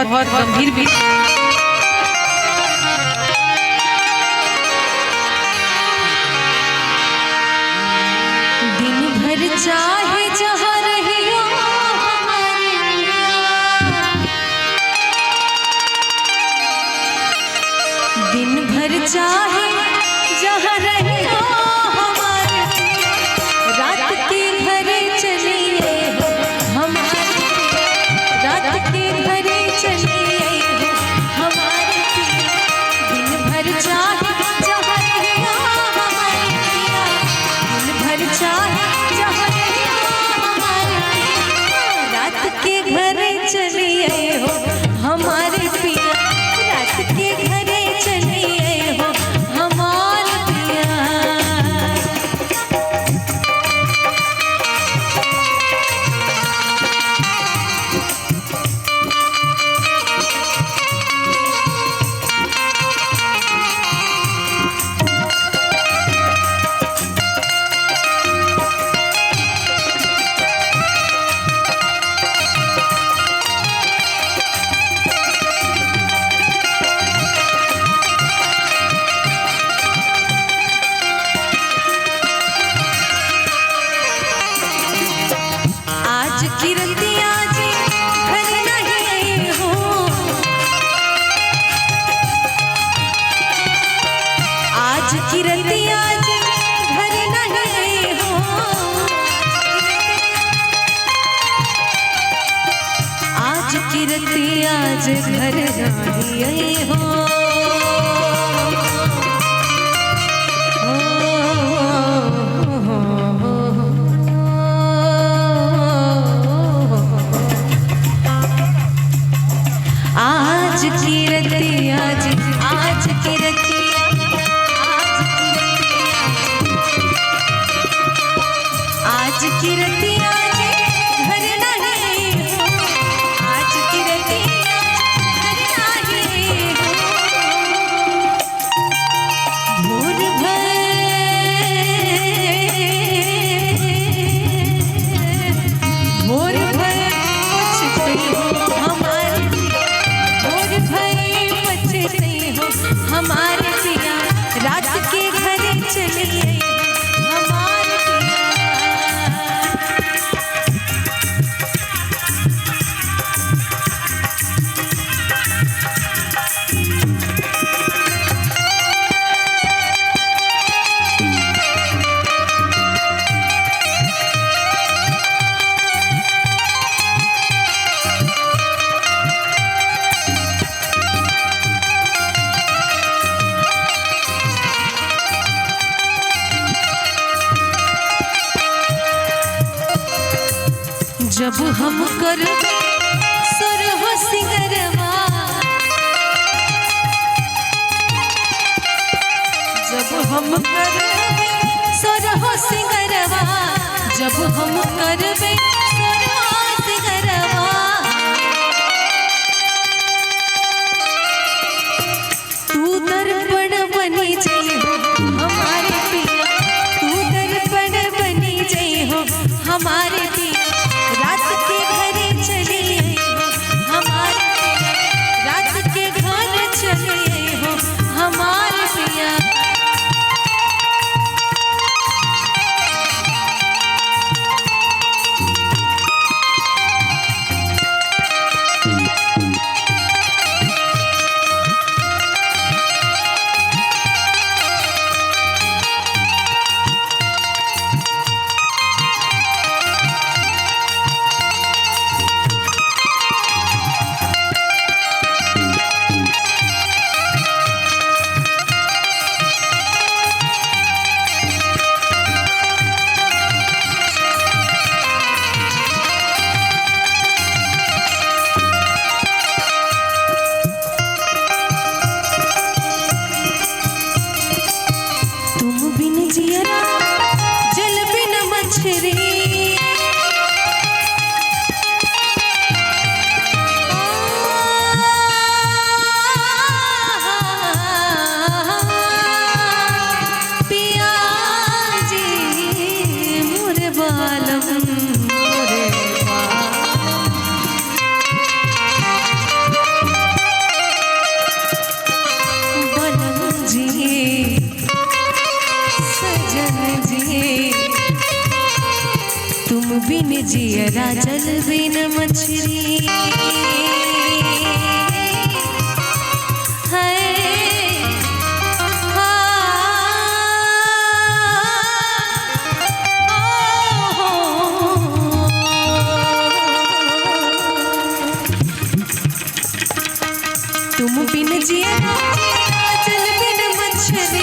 बहुत गंभीर भी। दिन भर चाहे जहाँ रहियो दिन भर चाहे जहाँ रहियो हमारे रात के घरे चलिए हमारे रात के घरे चलिए हमारे दिन भर चाहे जहाँ रहियो हमारे दिन भर चाहे जहाँ रहियो हमारे रात के घरे चलिए हो हमारे पिया रात के घरे चलिए हो हमारे पिया। आज की रतिया जी घर नहीं हो आज की रतिया जी घर नहीं हो आज की रतिया जी घर नहीं हो आज की रतिया जी आज की रतिया आज की रतिया जी घर नहीं हो आज की रतिया घर नहीं हो भोर भर पछते हो हमारे भोर भर पछते हो हमारे पिया रात के घरे चलिए हमारे पिया। जब हम कर सुरह सिंगरवा जब हम कर सुरह सिंगरवा जब हम करबे सुरह सिंगरवा तू दर्पण बनी जई हो हमारे पिया तू दर्पण बनी जई हो हमारे पिया रात के घरे चलिए हो हमारे पिया रात के घर चलिए हो हमारे पिया। बिन जियरा जल बिन मछली है। तुम बिन जियरा जल बिन मछली